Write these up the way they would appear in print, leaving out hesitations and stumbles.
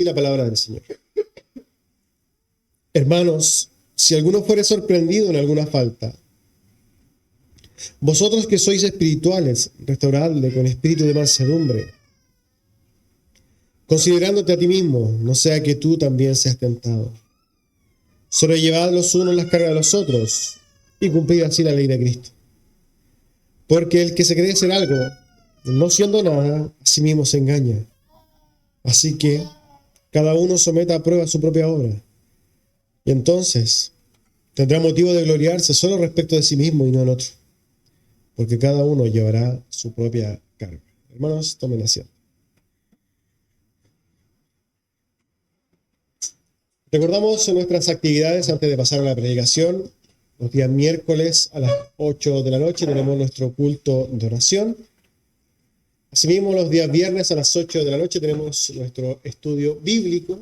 y la palabra del Señor. Hermanos, si alguno fuere sorprendido en alguna falta, vosotros que sois espirituales, restauradle con espíritu de mansedumbre, considerándote a ti mismo, no sea que tú también seas tentado. Sobrellevad los unos las cargas de los otros y cumplid así la ley de Cristo. Porque el que se cree ser algo, no siendo nada, a sí mismo se engaña. Así que cada uno someta a prueba su propia obra. Y entonces tendrá motivo de gloriarse solo respecto de sí mismo y no en otro. Porque cada uno llevará su propia carga. Hermanos, tomen asiento. Recordamos nuestras actividades antes de pasar a la predicación. Los días miércoles a las 8 de la noche tenemos nuestro culto de oración. Asimismo, los días viernes a las 8 de la noche tenemos nuestro estudio bíblico,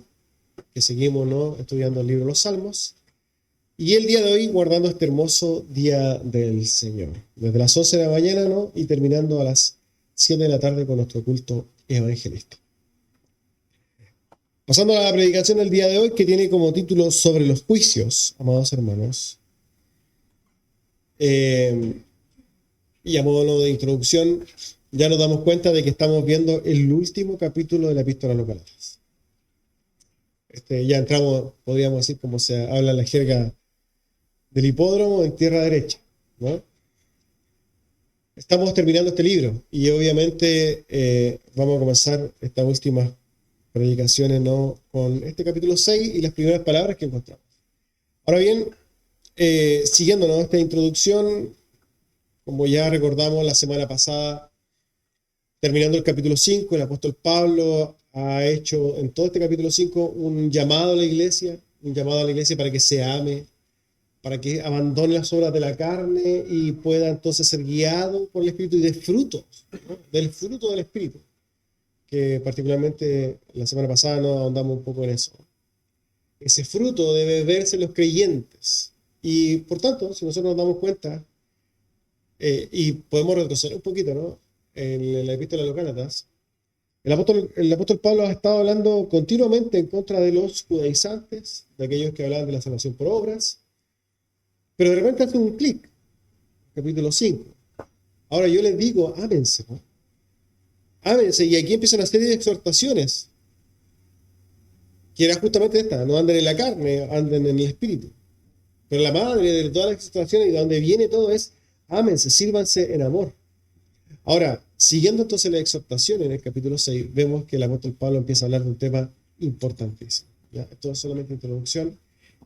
que seguimos, ¿no?, estudiando el libro de los Salmos. Y el día de hoy guardando este hermoso día del Señor. Desde las 11 de la mañana, ¿no?, y terminando a las 7 de la tarde con nuestro culto evangelista. Pasando a la predicación del día de hoy, que tiene como título Sobre los juicios, amados hermanos. Y a modo de introducción, ya nos damos cuenta de que estamos viendo el último capítulo de la Epístola a los Gálatas. Ya entramos, podríamos decir, como se habla en la jerga del hipódromo, en tierra derecha, ¿no? Estamos terminando este libro y obviamente vamos a comenzar estas últimas predicaciones, ¿no?, con este capítulo 6 y las primeras palabras que encontramos. Ahora bien, siguiendo, ¿no?, esta introducción, como ya recordamos la semana pasada, terminando el capítulo 5, el apóstol Pablo ha hecho en todo este capítulo 5 un llamado a la iglesia para que se ame, para que abandone las obras de la carne y pueda entonces ser guiado por el Espíritu y de frutos, ¿no?, del fruto del Espíritu, que particularmente la semana pasada nos ahondamos un poco en eso. Ese fruto debe verse en los creyentes y por tanto, si nosotros nos damos cuenta, y podemos retroceder un poquito, ¿no?, en la Epístola a los Gálatas, el apóstol Pablo ha estado hablando continuamente en contra de los judaizantes, de aquellos que hablaban de la salvación por obras, pero de repente hace un clic, capítulo 5. Ahora yo les digo, ámense, ¿no? Ámense, y aquí empieza una serie de exhortaciones, que era justamente esta: no anden en la carne, anden en el espíritu. Pero la madre de todas las exhortaciones y de donde viene todo es, ámense, sírvanse en amor. Ahora, siguiendo entonces la exhortación en el capítulo 6, vemos que el apóstol Pablo empieza a hablar de un tema importantísimo, ¿ya? Esto es solamente introducción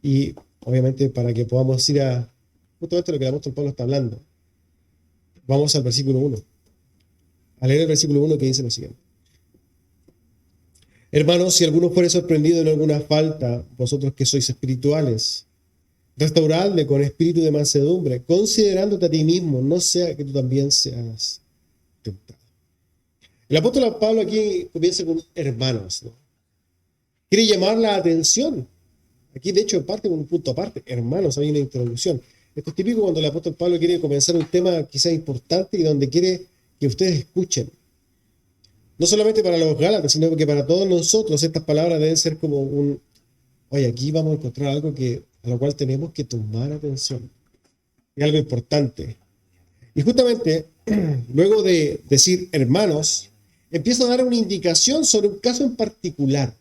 y obviamente para que podamos ir a justamente lo que el apóstol Pablo está hablando. Vamos al versículo 1. A leer el versículo 1, que dice lo siguiente: Hermanos, si alguno fuere sorprendido en alguna falta, vosotros que sois espirituales, restauradle con espíritu de mansedumbre, considerándote a ti mismo, no sea que tú también seas tentado. El apóstol Pablo aquí comienza con hermanos, ¿no? Quiere llamar la atención. Aquí, de hecho, parte con un punto aparte. Hermanos, hay una introducción. Esto es típico cuando el apóstol Pablo quiere comenzar un tema quizás importante y donde quiere que ustedes escuchen. No solamente para los Gálatas, sino que para todos nosotros estas palabras deben ser como oye, aquí vamos a encontrar algo a lo cual tenemos que tomar atención. Es algo importante. Y justamente, luego de decir hermanos, empieza a dar una indicación sobre un caso en particular.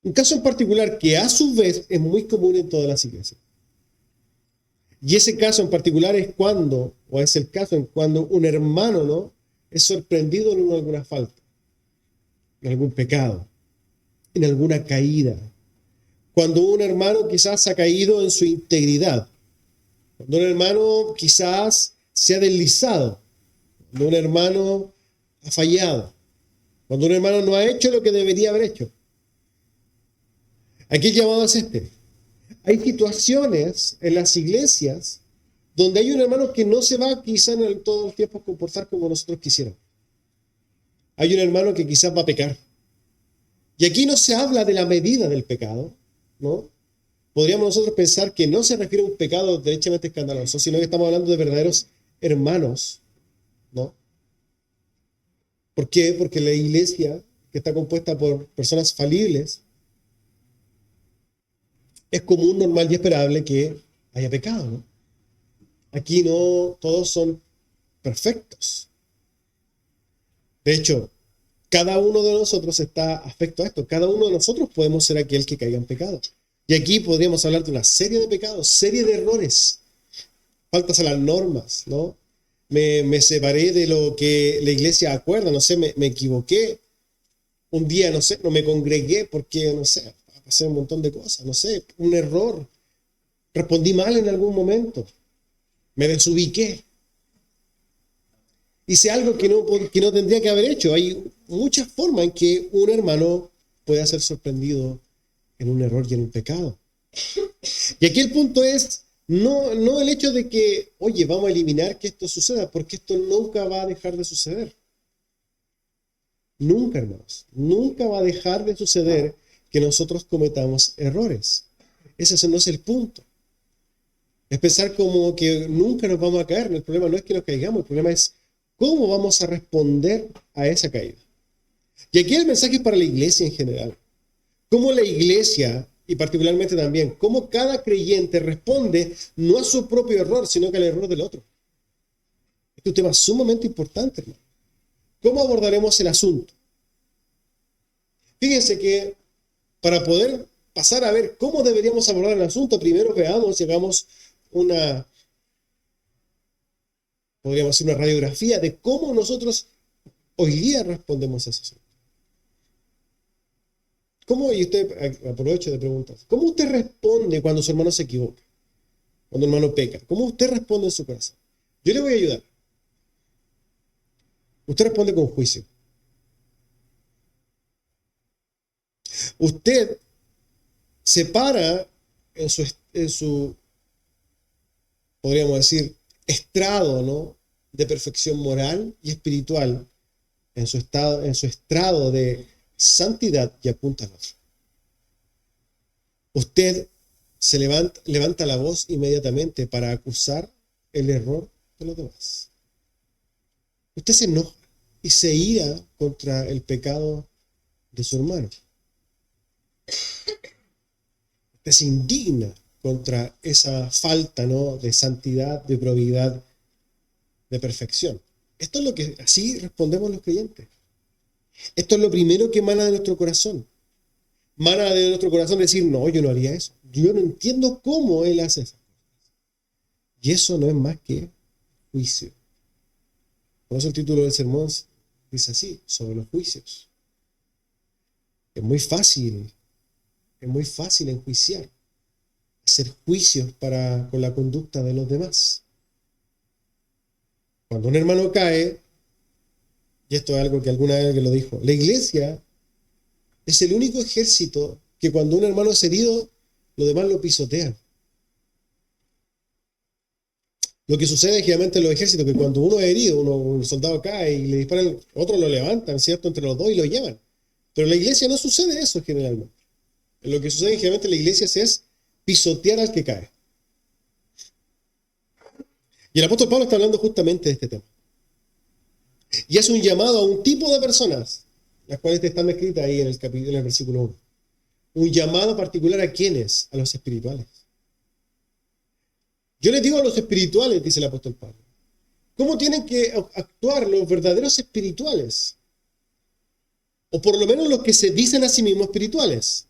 Un caso en particular que a su vez es muy común en todas las iglesias. Y ese caso en particular es el caso en cuando un hermano, ¿no?, es sorprendido en alguna falta, en algún pecado, en alguna caída. Cuando un hermano quizás ha caído en su integridad. Cuando un hermano quizás se ha deslizado. Cuando un hermano ha fallado. Cuando un hermano no ha hecho lo que debería haber hecho. Aquí el llamado es este. Hay situaciones en las iglesias donde hay un hermano que no se va quizá en todo el tiempo a comportar como nosotros quisiéramos. Hay un hermano que quizás va a pecar. Y aquí no se habla de la medida del pecado, ¿no? Podríamos nosotros pensar que no se refiere a un pecado derechamente escandaloso, sino que estamos hablando de verdaderos hermanos, ¿no? ¿Por qué? Porque la iglesia que está compuesta por personas falibles, es común, normal y esperable que haya pecado, ¿no? Aquí no todos son perfectos. De hecho, cada uno de nosotros está afecto a esto. Cada uno de nosotros podemos ser aquel que caiga en pecado. Y aquí podríamos hablar de una serie de pecados, serie de errores, faltas a las normas, ¿no? Me separé de lo que la iglesia acuerda, no sé, me equivoqué. Un día, no sé, no me congregué porque, no sé, pasé un montón de cosas, no sé, un error. Respondí mal en algún momento. Me desubiqué. Hice algo que no tendría que haber hecho. Hay muchas formas en que un hermano puede ser sorprendido en un error y en un pecado. Y aquí el punto es, no el hecho de que, oye, vamos a eliminar que esto suceda, porque esto nunca va a dejar de suceder. Nunca, hermanos, nunca va a dejar de suceder que nosotros cometamos errores. Ese no es el punto. Es pensar como que nunca nos vamos a caer. El problema no es que nos caigamos, el problema es cómo vamos a responder a esa caída. Y aquí el mensaje es para la iglesia en general. Cómo la iglesia, y particularmente también, cómo cada creyente responde no a su propio error, sino que al error del otro. Este es un tema sumamente importante, hermano. ¿Cómo abordaremos el asunto? Fíjense que para poder pasar a ver cómo deberíamos abordar el asunto, primero veamos y hagamos podríamos hacer una radiografía de cómo nosotros hoy día respondemos a ese asunto. ¿Cómo, y usted aprovecho de preguntar, cómo usted responde cuando su hermano se equivoca? Cuando el hermano peca. ¿Cómo usted responde en su corazón? Yo le voy a ayudar. Usted responde con juicio. Usted se para en su podríamos decir, estrado, ¿no?, de perfección moral y espiritual, en su estrado de santidad, y apunta al otro. Usted se levanta la voz inmediatamente para acusar el error de los demás. Usted se enoja y se ira contra el pecado de su hermano. Usted se indigna contra esa falta, ¿no?, de santidad, de probidad, de perfección. Esto es lo que así respondemos los creyentes. Esto es lo primero que emana de nuestro corazón. Emana de nuestro corazón decir, no, yo no haría eso. Yo no entiendo cómo él hace eso. Y eso no es más que juicio. Por eso el título del sermón dice así, sobre los juicios. Es muy fácil enjuiciar, hacer juicios con la conducta de los demás. Cuando un hermano cae, y esto es algo que alguna vez lo dijo, la iglesia es el único ejército que cuando un hermano es herido, los demás lo pisotean. Lo que sucede es generalmente en los ejércitos, que cuando uno es herido, un soldado cae y le disparan, otros lo levantan, ¿cierto?, entre los dos y lo llevan. Pero en la iglesia no sucede eso generalmente. Lo que sucede generalmente en la iglesia es pisotear al que cae. Y el apóstol Pablo está hablando justamente de este tema. Y hace un llamado a un tipo de personas, las cuales están escritas ahí en el versículo 1. Un llamado particular ¿a quiénes? A los espirituales. Yo les digo a los espirituales, dice el apóstol Pablo, ¿cómo tienen que actuar los verdaderos espirituales? O por lo menos los que se dicen a sí mismos espirituales.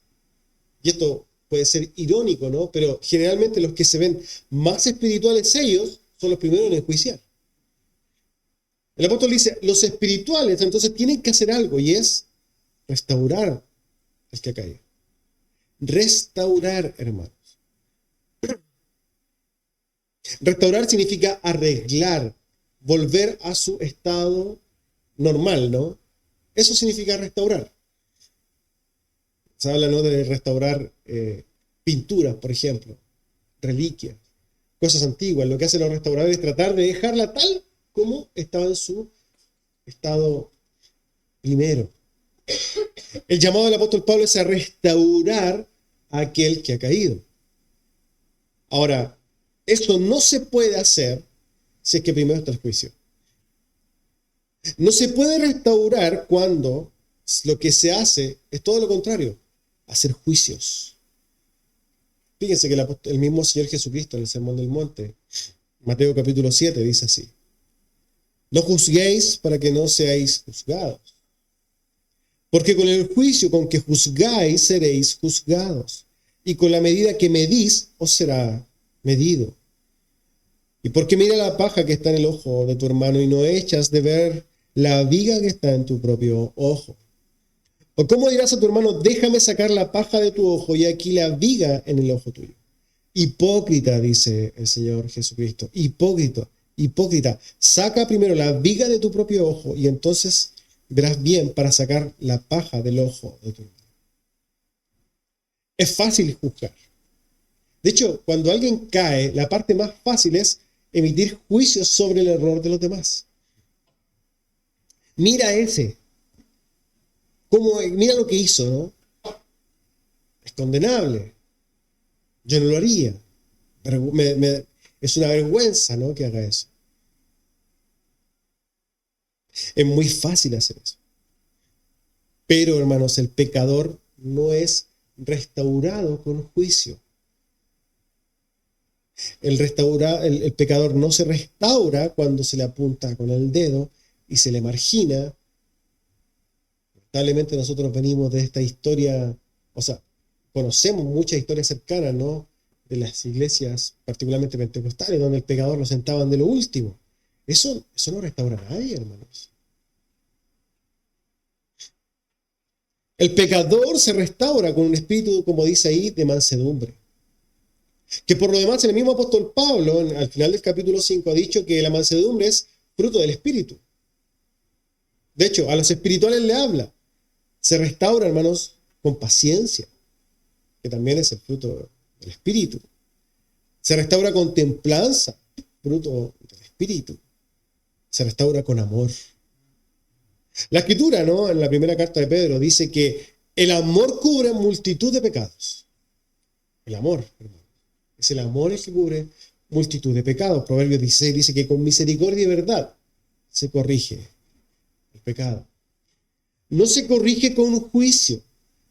Y esto puede ser irónico, ¿no? Pero generalmente los que se ven más espirituales ellos son los primeros en enjuiciar. El apóstol dice, los espirituales entonces tienen que hacer algo, y es restaurar al que ha caído. Restaurar, hermanos. Restaurar significa arreglar, volver a su estado normal, ¿no? Eso significa restaurar. Se habla, ¿no?, de restaurar pinturas, por ejemplo, reliquias, cosas antiguas. Lo que hacen los restauradores es tratar de dejarla tal como estaba en su estado primero. El llamado del apóstol Pablo es a restaurar a aquel que ha caído. Ahora, esto no se puede hacer si es que primero está el juicio. No se puede restaurar cuando lo que se hace es todo lo contrario, hacer juicios. Fíjense que el mismo Señor Jesucristo en el Sermón del Monte, Mateo capítulo 7, dice así: no juzguéis para que no seáis juzgados, porque con el juicio con que juzgáis seréis juzgados, y con la medida que medís os será medido. ¿Y por qué mira la paja que está en el ojo de tu hermano y no echas de ver la viga que está en tu propio ojo? ¿O cómo dirás a tu hermano, déjame sacar la paja de tu ojo y aquí la viga en el ojo tuyo? Hipócrita, dice el Señor Jesucristo. Hipócrita, saca primero la viga de tu propio ojo y entonces verás bien para sacar la paja del ojo de tu hermano. Es fácil juzgar. De hecho, cuando alguien cae, la parte más fácil es emitir juicios sobre el error de los demás. Mira ese. Mira lo que hizo, ¿no? Es condenable. Yo no lo haría. Es una vergüenza, ¿no?, que haga eso. Es muy fácil hacer eso. Pero, hermanos, el pecador no es restaurado con juicio. El pecador no se restaura cuando se le apunta con el dedo y se le margina. Lamentablemente nosotros venimos de esta historia, o sea, conocemos muchas historias cercanas, ¿no?, de las iglesias, particularmente pentecostales, donde el pecador lo sentaban de lo último. Eso no restaura a nadie, hermanos. El pecador se restaura con un espíritu, como dice ahí, de mansedumbre. Que por lo demás, el mismo apóstol Pablo, al final del capítulo 5, ha dicho que la mansedumbre es fruto del espíritu. De hecho, a los espirituales le habla. Se restaura, hermanos, con paciencia, que también es el fruto del espíritu. Se restaura con templanza, fruto del espíritu. Se restaura con amor. La escritura, ¿no?, en la primera carta de Pedro dice que el amor cubre multitud de pecados. El amor, hermano. Es el amor el que cubre multitud de pecados. Proverbios 16 dice que con misericordia y verdad se corrige el pecado. No se corrige con un juicio,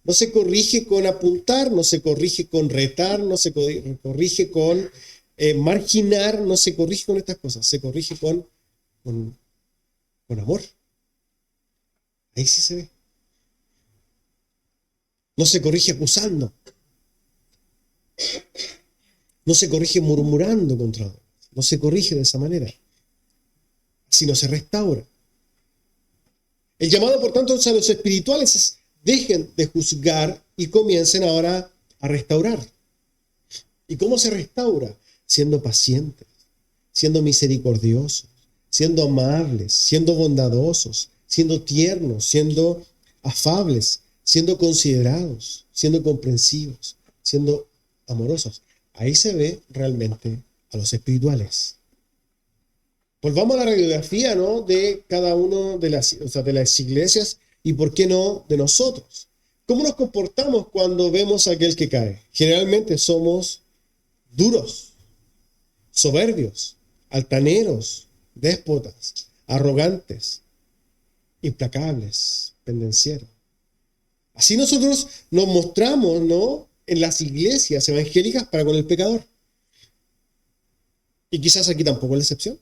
no se corrige con apuntar, no se corrige con retar, no se corrige con marginar, no se corrige con estas cosas, se corrige con amor. Ahí sí se ve. No se corrige acusando. No se corrige murmurando contra otros. No se corrige de esa manera. Así no se restaura. El llamado, por tanto, a los espirituales es: dejen de juzgar y comiencen ahora a restaurar. ¿Y cómo se restaura? Siendo pacientes, siendo misericordiosos, siendo amables, siendo bondadosos, siendo tiernos, siendo afables, siendo considerados, siendo comprensivos, siendo amorosos. Ahí se ve realmente a los espirituales. Volvamos a la radiografía, ¿no?, de cada uno de las iglesias y, ¿por qué no, de nosotros? ¿Cómo nos comportamos cuando vemos a aquel que cae? Generalmente somos duros, soberbios, altaneros, déspotas, arrogantes, implacables, pendencieros. Así nosotros nos mostramos, ¿no?, en las iglesias evangélicas para con el pecador. Y quizás aquí tampoco es la excepción.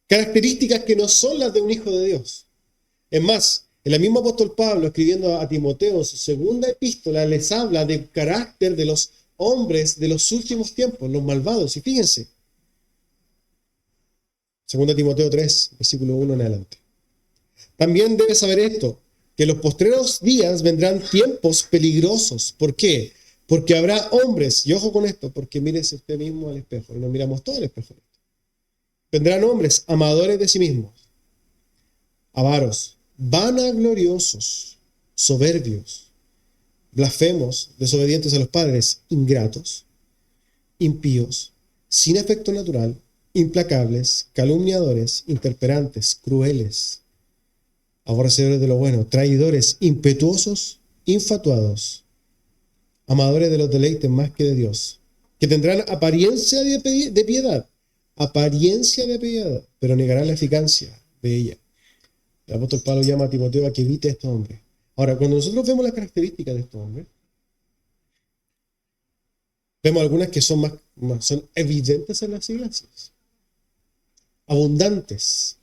Características que no son las de un hijo de Dios. Es más, el mismo apóstol Pablo, escribiendo a Timoteo en su segunda epístola, les habla del carácter de los hombres de los últimos tiempos, los malvados. Y fíjense, 2 Timoteo 3, versículo 1 en adelante. También debes saber esto, que en los postreros días vendrán tiempos peligrosos. ¿Por qué? Porque habrá hombres, y ojo con esto, porque mírese usted mismo al espejo, y nos miramos todo al espejo. Vendrán hombres amadores de sí mismos, avaros, vanagloriosos, soberbios, blasfemos, desobedientes a los padres, ingratos, impíos, sin afecto natural, implacables, calumniadores, interperantes, crueles, aborrecedores de lo bueno, traidores, impetuosos, infatuados, amadores de los deleites más que de Dios, que tendrán apariencia de piedad, pero negarán la eficacia de ella. El apóstol Pablo llama a Timoteo a que evite a estos hombres. Ahora, cuando nosotros vemos las características de estos hombres, vemos algunas que son son evidentes en las iglesias. Abundantes.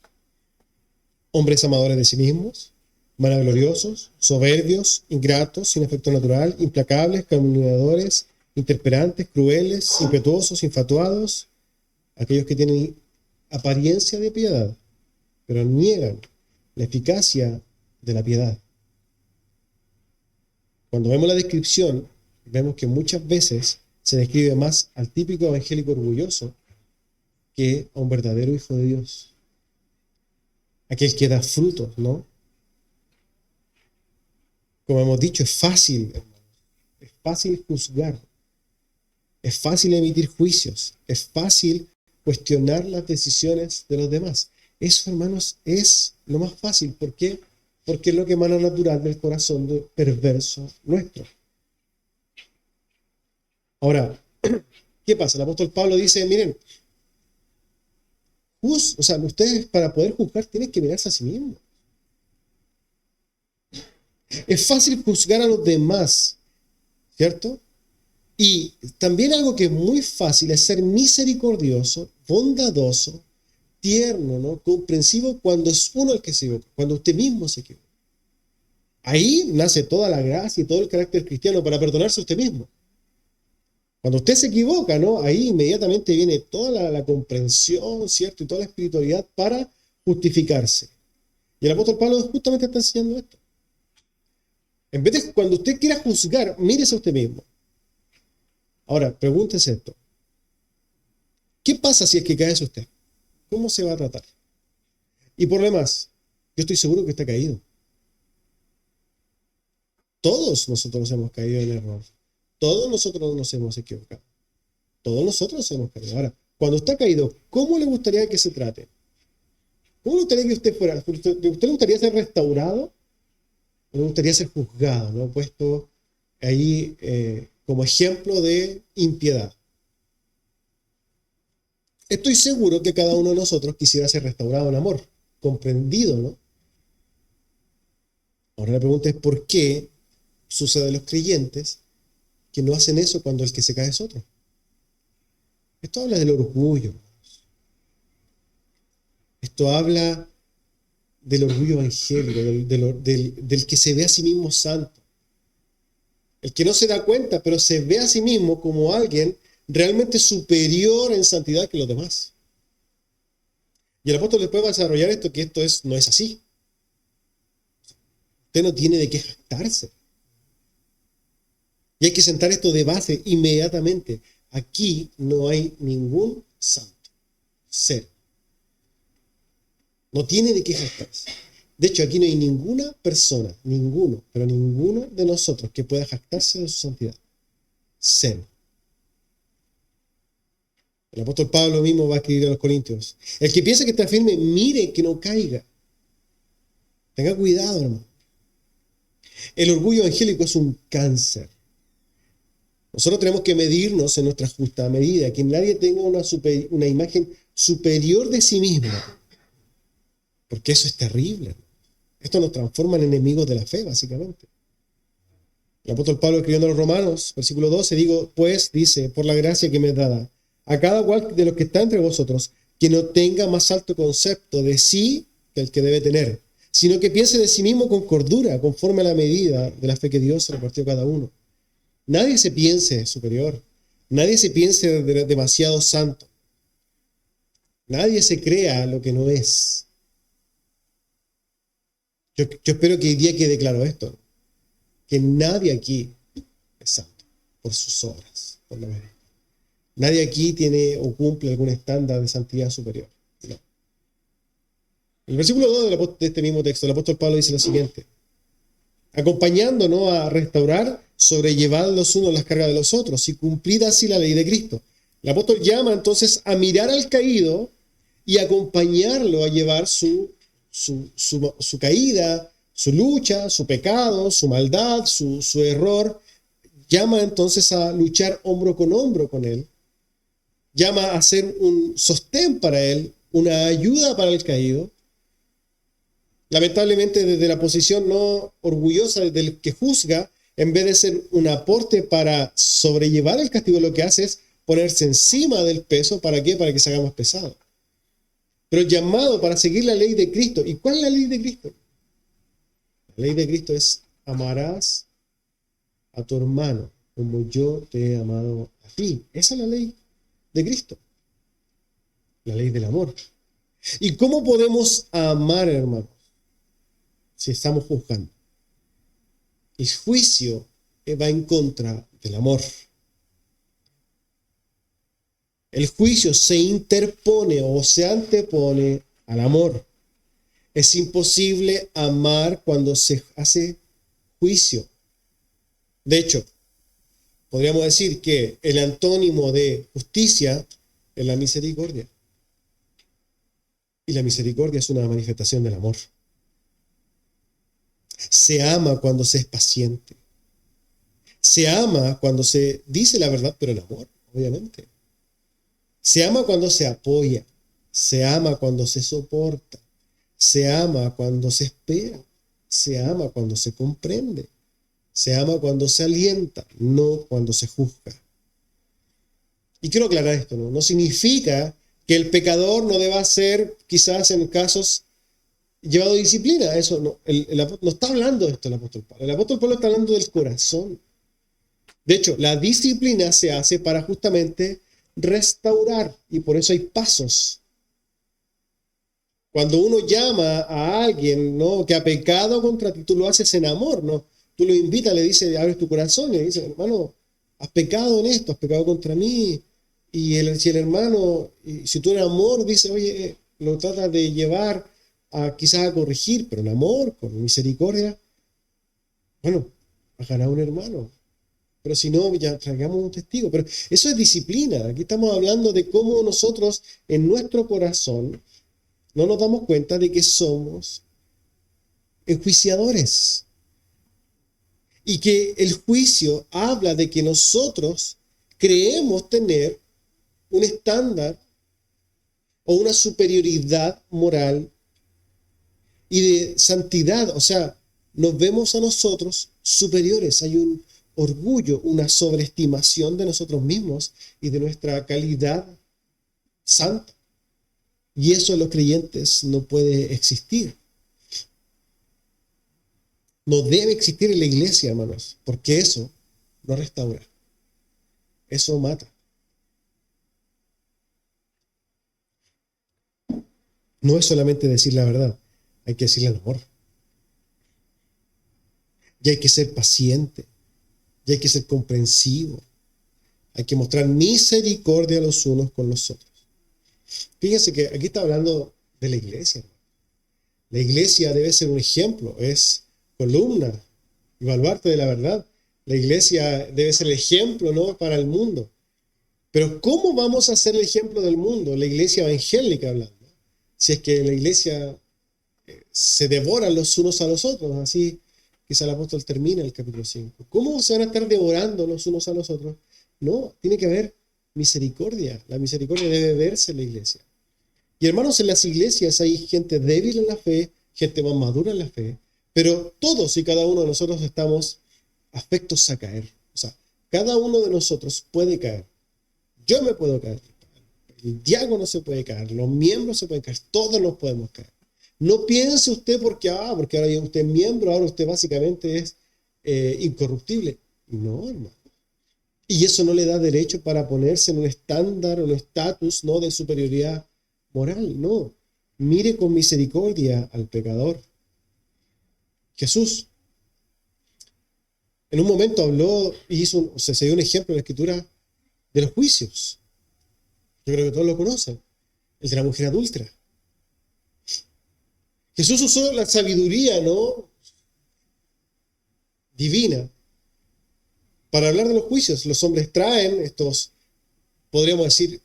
Hombres amadores de sí mismos, vanagloriosos, soberbios, ingratos, sin afecto natural, implacables, calumniadores, interperantes, crueles, impetuosos, infatuados, aquellos que tienen apariencia de piedad, pero niegan la eficacia de la piedad. Cuando vemos la descripción, vemos que muchas veces se describe más al típico evangélico orgulloso que a un verdadero hijo de Dios. Aquel que da frutos, ¿no? Como hemos dicho, es fácil, hermanos. Es fácil juzgar. Es fácil emitir juicios. Es fácil cuestionar las decisiones de los demás. Eso, hermanos, es lo más fácil. ¿Por qué? Porque es lo que emana natural del corazón perverso nuestro. Ahora, ¿qué pasa? El apóstol Pablo dice, miren, ustedes para poder juzgar tienen que mirarse a sí mismos. Es fácil juzgar a los demás, ¿cierto? Y también algo que es muy fácil es ser misericordioso, bondadoso, tierno, ¿no? Comprensivo cuando es uno el que se equivoca, cuando usted mismo se equivoca. Ahí nace toda la gracia y todo el carácter cristiano para perdonarse a usted mismo. Cuando usted se equivoca, ¿no? Ahí inmediatamente viene toda la comprensión, ¿cierto? Y toda la espiritualidad para justificarse. Y el apóstol Pablo justamente está enseñando esto. En vez de cuando usted quiera juzgar, mírese a usted mismo. Ahora, pregúntese esto. ¿Qué pasa si es que cae usted? ¿Cómo se va a tratar? Y por lo demás, yo estoy seguro que está caído. Todos nosotros hemos caído en error. Todos nosotros nos hemos equivocado. Todos nosotros hemos caído. Ahora, cuando está caído, ¿cómo le gustaría que se trate? ¿Cómo le gustaría que usted fuera? ¿Usted le gustaría ser restaurado? ¿O le gustaría ser juzgado? ¿No? Puesto ahí como ejemplo de impiedad. Estoy seguro que cada uno de nosotros quisiera ser restaurado en amor, comprendido, ¿no? Ahora la pregunta es ¿por qué sucede a los creyentes que no hacen eso cuando el que se cae es otro? Esto habla del orgullo. Esto habla del orgullo evangélico, del que se ve a sí mismo santo. El que no se da cuenta, pero se ve a sí mismo como alguien realmente superior en santidad que los demás. Y el apóstol después va a desarrollar esto, que no es así. Usted no tiene de qué jactarse. Y hay que sentar esto de base inmediatamente. Aquí no hay ningún santo. Cero. No tiene de qué jactarse. De hecho, aquí no hay ninguna persona, pero ninguno de nosotros que pueda jactarse de su santidad. Cero. El apóstol Pablo mismo va a escribir a los Corintios. El que piensa que está firme, mire que no caiga. Tenga cuidado, hermano. El orgullo evangélico es un cáncer. Nosotros tenemos que medirnos en nuestra justa medida, que nadie tenga una imagen superior de sí mismo. Porque eso es terrible. Esto nos transforma en enemigos de la fe, básicamente. El apóstol Pablo escribiendo a los Romanos, versículo 12, dice, por la gracia que me es dada, a cada cual de los que está entre vosotros, que no tenga más alto concepto de sí que el que debe tener, sino que piense de sí mismo con cordura, conforme a la medida de la fe que Dios repartió a cada uno. Nadie se piense superior, nadie se piense demasiado santo, nadie se crea lo que no es. Yo espero que hoy día quede claro esto, que nadie aquí es santo por sus obras, por lo menos. Nadie aquí tiene o cumple algún estándar de santidad superior. No. El versículo 2 de este mismo texto, el apóstol Pablo dice lo siguiente: acompañándonos a restaurar, sobrellevad los unos las cargas de los otros y cumplid así la ley de Cristo. El apóstol llama entonces a mirar al caído y acompañarlo a llevar su caída, su lucha, su pecado, su maldad, su error. Llama entonces a luchar hombro con hombro con él. Llama a ser un sostén para él, una ayuda para el caído. Lamentablemente, desde la posición no orgullosa del que juzga, en vez de ser un aporte para sobrellevar el castigo, lo que hace es ponerse encima del peso. ¿Para qué? Para que se haga más pesado. Pero llamado para seguir la ley de Cristo. ¿Y cuál es la ley de Cristo? La ley de Cristo es: amarás a tu hermano como yo te he amado a ti. Esa es la ley de Cristo. La ley del amor. ¿Y cómo podemos amar, hermanos, si estamos juzgando? El juicio va en contra del amor. El juicio se interpone o se antepone al amor. Es imposible amar cuando se hace juicio. De hecho, podríamos decir que el antónimo de justicia es la misericordia. Y la misericordia es una manifestación del amor. Se ama cuando se es paciente. Se ama cuando se dice la verdad, pero en amor, obviamente. Se ama cuando se apoya. Se ama cuando se soporta. Se ama cuando se espera. Se ama cuando se comprende. Se ama cuando se alienta, no cuando se juzga. Y quiero aclarar esto, ¿no? No significa que el pecador no deba ser, quizás en casos, llevado a disciplina. Eso no, no está hablando de esto el apóstol Pablo. El apóstol Pablo está hablando del corazón. De hecho, la disciplina se hace para justamente restaurar, y por eso hay pasos. Cuando uno llama a alguien, ¿no?, que ha pecado contra ti, tú lo haces en amor, ¿no? Tú lo invitas, le dices, abres tu corazón y le dices: hermano, has pecado en esto, has pecado contra mí. Y si el hermano, si tú en amor dices, oye, lo tratas de llevar quizás a corregir, pero en amor, con misericordia, bueno, has ganado un hermano. Pero si no, ya traigamos un testigo. Pero eso es disciplina. Aquí estamos hablando de cómo nosotros en nuestro corazón no nos damos cuenta de que somos enjuiciadores. Y que el juicio habla de que nosotros creemos tener un estándar o una superioridad moral y de santidad. O sea, nos vemos a nosotros superiores. Hay un orgullo, una sobreestimación de nosotros mismos y de nuestra calidad santa. Y eso en los creyentes no puede existir. No debe existir en la iglesia, hermanos, porque eso no restaura. Eso mata. No es solamente decir la verdad, hay que decirle el amor. Y hay que ser paciente. Y hay que ser comprensivo. Hay que mostrar misericordia los unos con los otros. Fíjense que aquí está hablando de la iglesia. La iglesia debe ser un ejemplo, es columna y baluarte de la verdad. La iglesia debe ser el ejemplo, ¿no?, para el mundo. Pero ¿cómo vamos a ser el ejemplo del mundo? La iglesia evangélica hablando. Si es que la iglesia se devoran los unos a los otros, así quizá el apóstol termina el capítulo 5. ¿Cómo se van a estar devorando los unos a los otros? No, tiene que haber misericordia. La misericordia debe verse en la iglesia. Y hermanos, en las iglesias hay gente débil en la fe, gente más madura en la fe, pero todos y cada uno de nosotros estamos afectos a caer. O sea, cada uno de nosotros puede caer. Yo me puedo caer. El diácono se puede caer. Los miembros se pueden caer. Todos nos podemos caer. No piense usted porque ahora usted es miembro, ahora usted básicamente es incorruptible. No, hermano. Y eso no le da derecho para ponerse en un estándar o un estatus, ¿no?, de superioridad moral. No. Mire con misericordia al pecador. Jesús en un momento habló y se dio un ejemplo en la Escritura de los juicios. Yo creo que todos lo conocen. El de la mujer adúltera. Jesús usó la sabiduría, ¿no?, divina para hablar de los juicios. Los hombres traen estos, podríamos decir,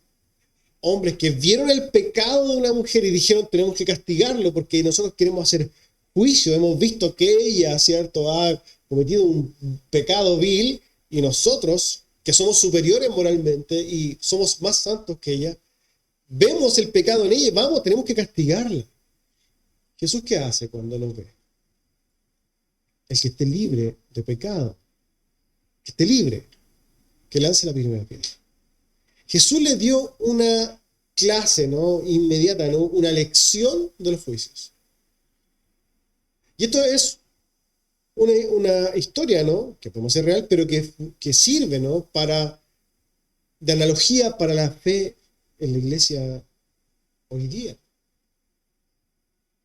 hombres que vieron el pecado de una mujer y dijeron: tenemos que castigarlo porque nosotros queremos hacer juicio. Hemos visto que ella, ¿cierto?, ha cometido un pecado vil y nosotros, que somos superiores moralmente y somos más santos que ella, vemos el pecado en ella y tenemos que castigarla. ¿Jesús qué hace cuando nos ve? El que esté libre de pecado, que esté libre, que lance la primera piedra. Jesús le dio una clase, ¿no? Inmediata, ¿no? Una lección de los juicios. Y esto es una historia, ¿no? Que podemos ser real, pero que sirve, ¿no? De analogía para la fe en la iglesia hoy día.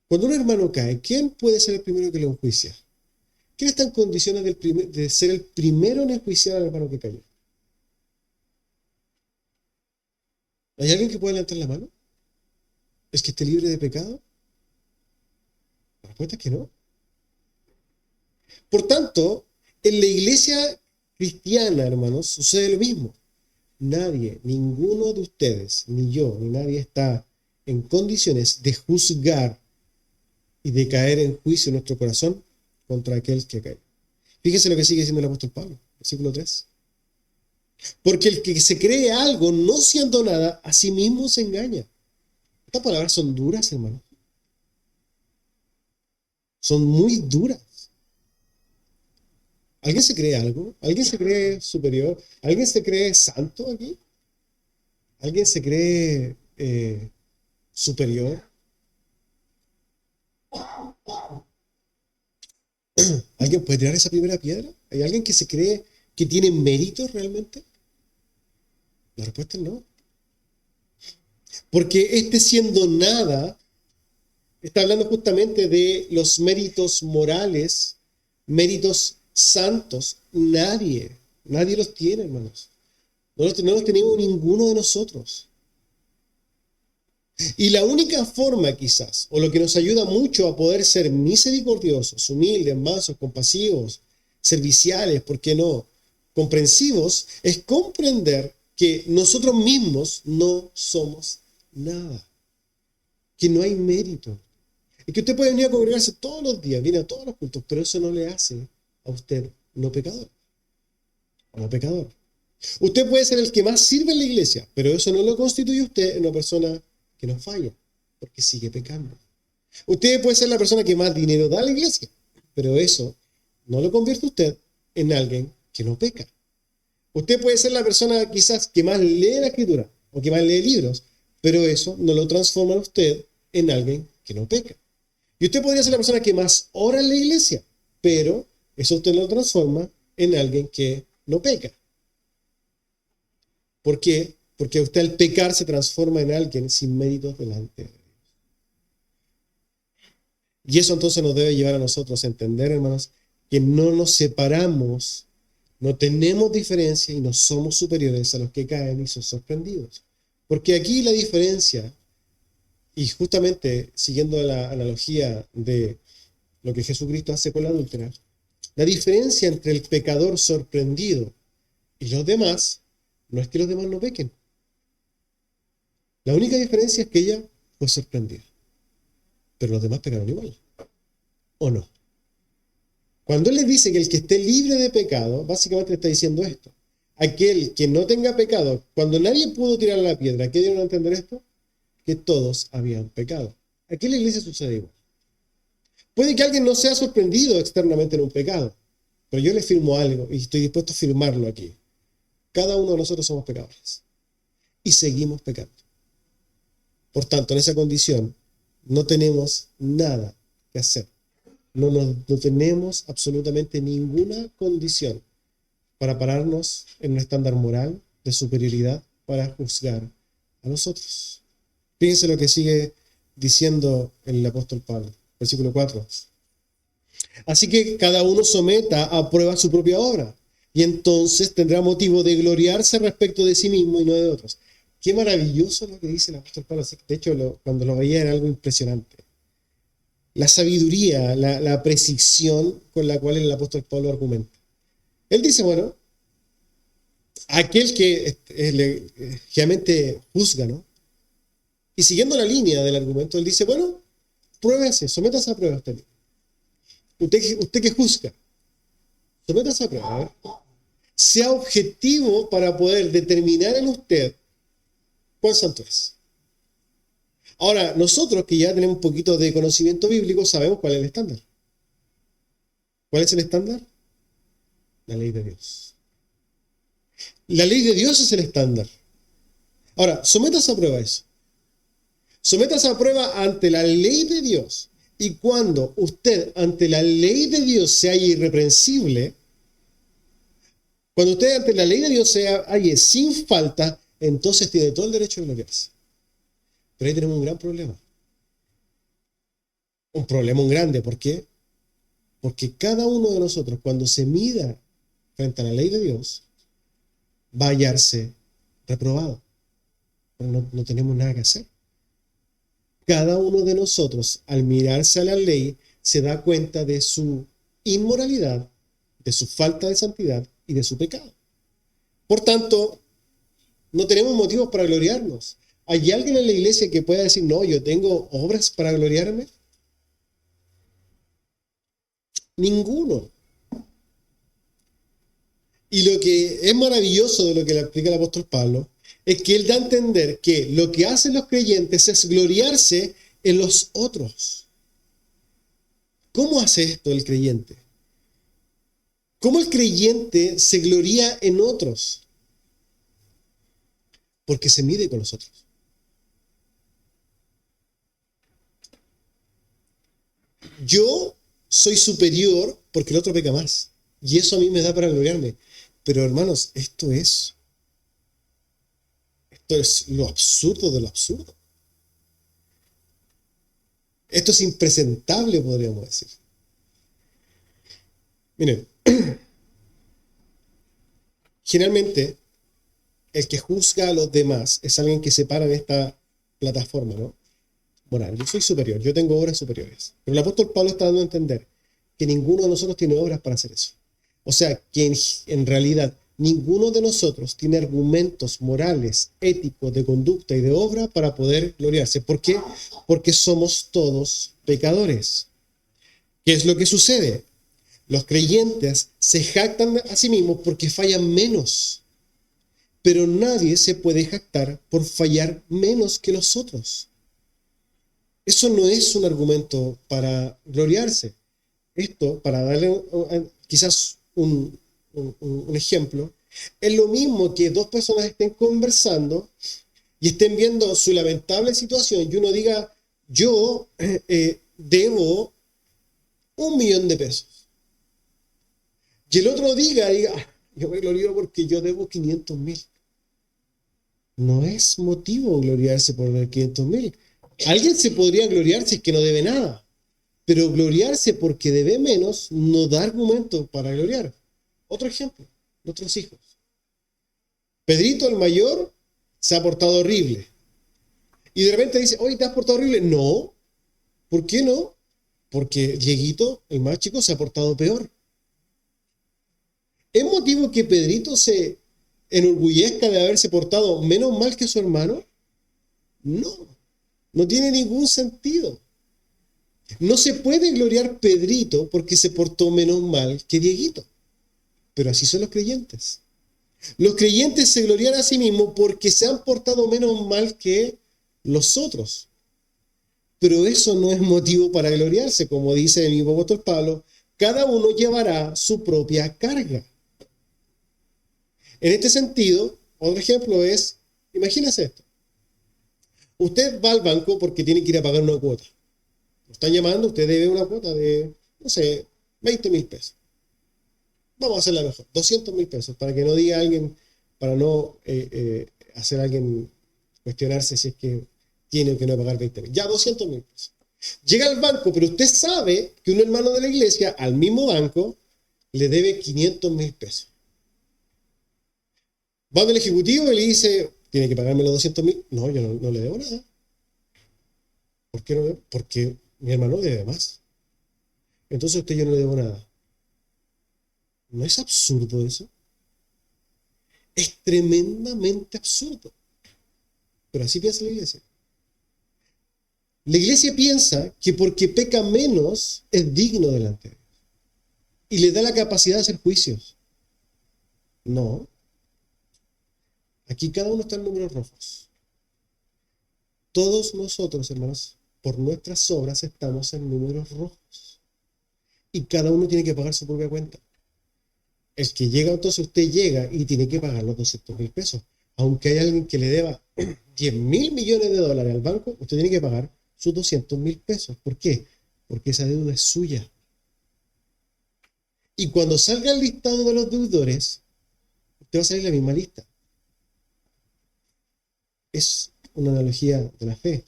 Cuando un hermano cae, ¿quién puede ser el primero que lo enjuicia? ¿Quién está en condiciones de ser el primero en enjuiciar al hermano que cayó? ¿Hay alguien que pueda levantar la mano? ¿Es que esté libre de pecado? La respuesta es que no. Por tanto, en la iglesia cristiana, hermanos, sucede lo mismo. Nadie, ninguno de ustedes, ni yo, ni nadie está en condiciones de juzgar y de caer en juicio en nuestro corazón contra aquel que cae. Fíjense lo que sigue diciendo el apóstol Pablo, versículo 3. Porque el que se cree algo no siendo nada, a sí mismo se engaña. Estas palabras son duras, hermano. Son muy duras. ¿Alguien se cree algo? ¿Alguien se cree superior? ¿Alguien se cree santo aquí? ¿Alguien se cree superior? ¿Alguien puede tirar esa primera piedra? ¿Hay alguien que se cree que tiene méritos realmente? La respuesta es no. Porque este siendo nada está hablando justamente de los méritos morales, méritos santos. Nadie los tiene, hermanos. No los tenemos ninguno de nosotros. Y la única forma quizás, o lo que nos ayuda mucho a poder ser misericordiosos, humildes, mansos, compasivos, serviciales, ¿por qué no? Comprensivos, es comprender que nosotros mismos no somos nada. Que no hay mérito. Y que usted puede venir a congregarse todos los días, viene a todos los cultos, pero eso no le hace a usted no pecador. O no pecador. Usted puede ser el que más sirve en la iglesia, pero eso no lo constituye usted en una persona que no falla, porque sigue pecando. Usted puede ser la persona que más dinero da a la iglesia, pero eso no lo convierte usted en alguien que no peca. Usted puede ser la persona quizás que más lee la escritura o que más lee libros, pero eso no lo transforma a usted en alguien que no peca. Y usted podría ser la persona que más ora en la iglesia, pero eso usted lo transforma en alguien que no peca. ¿Por qué? Porque usted al pecar se transforma en alguien sin méritos delante de Dios. Y eso entonces nos debe llevar a nosotros a entender, hermanos, que no nos separamos, no tenemos diferencia y no somos superiores a los que caen y son sorprendidos. Porque aquí la diferencia, y justamente siguiendo la analogía de lo que Jesucristo hace con la adúltera, la diferencia entre el pecador sorprendido y los demás no es que los demás no pequen. La única diferencia es que ella fue sorprendida. Pero los demás pecaron igual. ¿O no? Cuando él les dice que el que esté libre de pecado, básicamente le está diciendo esto. Aquel que no tenga pecado, cuando nadie pudo tirar la piedra, ¿qué dieron a entender esto? Que todos habían pecado. Aquí en la iglesia sucede igual. Puede que alguien no sea sorprendido externamente en un pecado, pero yo le firmo algo y estoy dispuesto a firmarlo aquí. Cada uno de nosotros somos pecadores y seguimos pecando. Por tanto, en esa condición no tenemos nada que hacer. No tenemos absolutamente ninguna condición para pararnos en un estándar moral de superioridad para juzgar a nosotros. Fíjense lo que sigue diciendo el apóstol Pablo, versículo 4. Así que cada uno someta a prueba su propia obra, y entonces tendrá motivo de gloriarse respecto de sí mismo y no de otros. Qué maravilloso lo que dice el apóstol Pablo. De hecho, cuando lo veía era algo impresionante. La sabiduría, la precisión con la cual el apóstol Pablo argumenta. Él dice, bueno, aquel que realmente juzga, ¿no? Y siguiendo la línea del argumento, él dice, bueno, pruébese, sométase a prueba usted. Usted que juzga, sométase a prueba. A ver. Sea objetivo para poder determinar en usted cuán santo es. Ahora, nosotros que ya tenemos un poquito de conocimiento bíblico, sabemos cuál es el estándar. ¿Cuál es el estándar? La ley de Dios. La ley de Dios es el estándar. Ahora, sométase a prueba eso. Sométase a prueba ante la ley de Dios. Y cuando usted ante la ley de Dios se halla irreprensible, cuando usted ante la ley de Dios se halle sin falta, entonces tiene todo el derecho de gloriarse. Pero ahí tenemos un gran problema. Un problema muy grande. ¿Por qué? Porque cada uno de nosotros, cuando se mida frente a la ley de Dios, va a hallarse reprobado. Pero no tenemos nada que hacer. Cada uno de nosotros, al mirarse a la ley, se da cuenta de su inmoralidad, de su falta de santidad y de su pecado. Por tanto, no tenemos motivos para gloriarnos. ¿Hay alguien en la iglesia que pueda decir, no, yo tengo obras para gloriarme? Ninguno. Y lo que es maravilloso de lo que le explica el apóstol Pablo es que él da a entender que lo que hacen los creyentes es gloriarse en los otros. ¿Cómo hace esto el creyente? ¿Cómo el creyente se gloria en otros? Porque se mide con los otros. Yo soy superior porque el otro peca más. Y eso a mí me da para gloriarme. Pero hermanos, esto es lo absurdo de lo absurdo. Esto es impresentable, podríamos decir. Miren, generalmente el que juzga a los demás es alguien que se para en esta plataforma, ¿no? Moral. Yo soy superior, yo tengo obras superiores. Pero el apóstol Pablo está dando a entender que ninguno de nosotros tiene obras para hacer eso. O sea, que en realidad ninguno de nosotros tiene argumentos morales, éticos, de conducta y de obra para poder gloriarse. ¿Por qué? Porque somos todos pecadores. ¿Qué es lo que sucede? Los creyentes se jactan a sí mismos porque fallan menos. Pero nadie se puede jactar por fallar menos que los otros. Eso no es un argumento para gloriarse. Esto, para darle quizás un ejemplo, es lo mismo que dos personas estén conversando y estén viendo su lamentable situación y uno diga, yo debo 1.000.000 de pesos. Y el otro diga, yo me glorio porque yo debo 500.000. No es motivo gloriarse por ver 500.000. Alguien se podría gloriar si es que no debe nada. Pero gloriarse porque debe menos no da argumento para gloriar. Otro ejemplo, nuestros hijos. Pedrito, el mayor, se ha portado horrible. Y de repente dice, oye, ¿te has portado horrible? No. ¿Por qué no? Porque Dieguito, el más chico, se ha portado peor. ¿Es motivo que Pedrito se enorgullezca de haberse portado menos mal que su hermano? No. No tiene ningún sentido. No se puede gloriar Pedrito porque se portó menos mal que Dieguito. Pero así son los creyentes. Los creyentes se glorian a sí mismos porque se han portado menos mal que los otros. Pero eso no es motivo para gloriarse. Como dice el mismo apóstol Pablo, cada uno llevará su propia carga. En este sentido, otro ejemplo es, imagínese esto. Usted va al banco porque tiene que ir a pagar una cuota. Lo están llamando, usted debe una cuota de, no sé, 20.000 pesos. Vamos a hacerla mejor, 200.000 pesos, para que no diga alguien, para no hacer a alguien cuestionarse si es que tiene o que no pagar 20.000. Ya 200.000 pesos. Llega al banco, pero usted sabe que un hermano de la iglesia, al mismo banco, le debe 500.000 pesos. Va al ejecutivo y le dice, ¿tiene que pagarme los 200.000? No, yo no le debo nada. ¿Por qué no le debo? Porque mi hermano le debe más. Entonces a usted yo no le debo nada. ¿No es absurdo eso? Es tremendamente absurdo. Pero así piensa la iglesia. La iglesia piensa que porque peca menos es digno delante de Dios. Y le da la capacidad de hacer juicios. No. Aquí cada uno está en números rojos. Todos nosotros, hermanos, por nuestras obras estamos en números rojos. Y cada uno tiene que pagar su propia cuenta. El que llega, entonces usted llega y tiene que pagar los 200.000 pesos. Aunque hay alguien que le deba 10.000 millones de dólares al banco, usted tiene que pagar sus 200.000 pesos. ¿Por qué? Porque esa deuda es suya. Y cuando salga el listado de los deudores, usted va a salir en la misma lista. Es una analogía de la fe.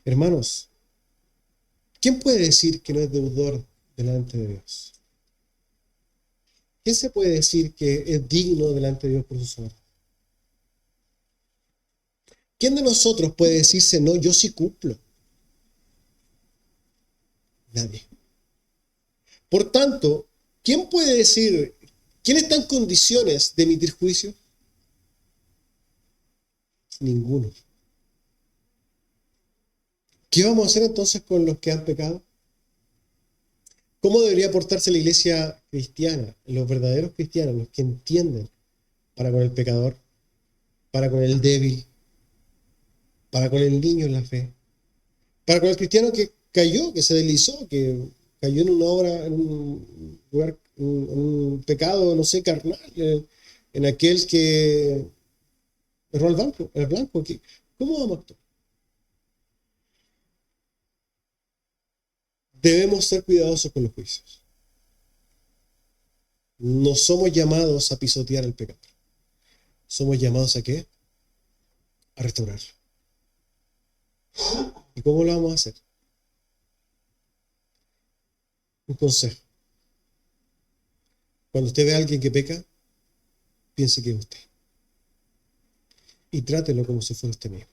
Hermanos, ¿quién puede decir que no es deudor delante de Dios? ¿Quién se puede decir que es digno delante de Dios por sus obras? ¿Quién de nosotros puede decirse, no, yo sí cumplo? Nadie. Por tanto, ¿quién puede decir, quién está en condiciones de emitir juicio? Ninguno. ¿Qué vamos a hacer entonces con los que han pecado? ¿Cómo debería portarse la iglesia cristiana, los verdaderos cristianos, los que entienden para con el pecador, para con el débil, para con el niño en la fe, para con el cristiano que cayó, que se deslizó, que cayó en una obra, en un lugar, en un pecado, no sé, carnal, en aquel que erró al blanco, el blanco? ¿Cómo vamos a actuar? Debemos ser cuidadosos con los juicios. No somos llamados a pisotear el pecado. Somos llamados ¿a qué? A restaurarlo. ¿Y cómo lo vamos a hacer? Un consejo. Cuando usted ve a alguien que peca, piense que es usted. Y trátelo como si fuera usted mismo.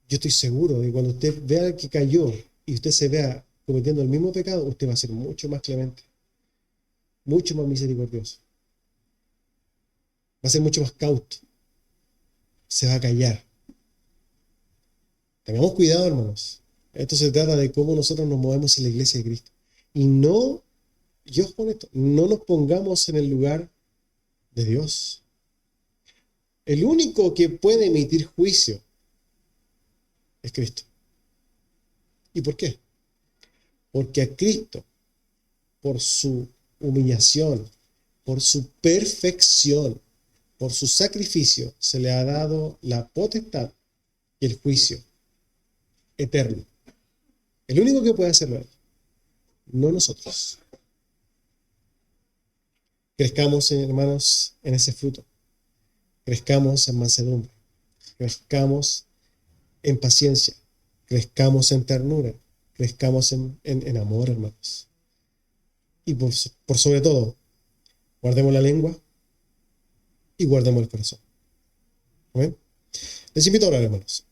Yo estoy seguro de que cuando usted vea que cayó y usted se vea cometiendo el mismo pecado, usted va a ser mucho más clemente, mucho más misericordioso. Va a ser mucho más cauto. Se va a callar. Tengamos cuidado, hermanos. Esto se trata de cómo nosotros nos movemos en la iglesia de Cristo. Y no, yo con esto, no nos pongamos en el lugar de Dios. El único que puede emitir juicio es Cristo. ¿Y por qué? Porque a Cristo, por su humillación, por su perfección, por su sacrificio, se le ha dado la potestad y el juicio eterno. El único que puede hacerlo es Él, no nosotros. Crezcamos, hermanos, en ese fruto. Crezcamos en mansedumbre. Crezcamos en paciencia. Crezcamos en ternura. Crezcamos en amor, hermanos. Y por sobre todo, guardemos la lengua y guardemos el corazón. ¿Amén? Les invito a orar, hermanos.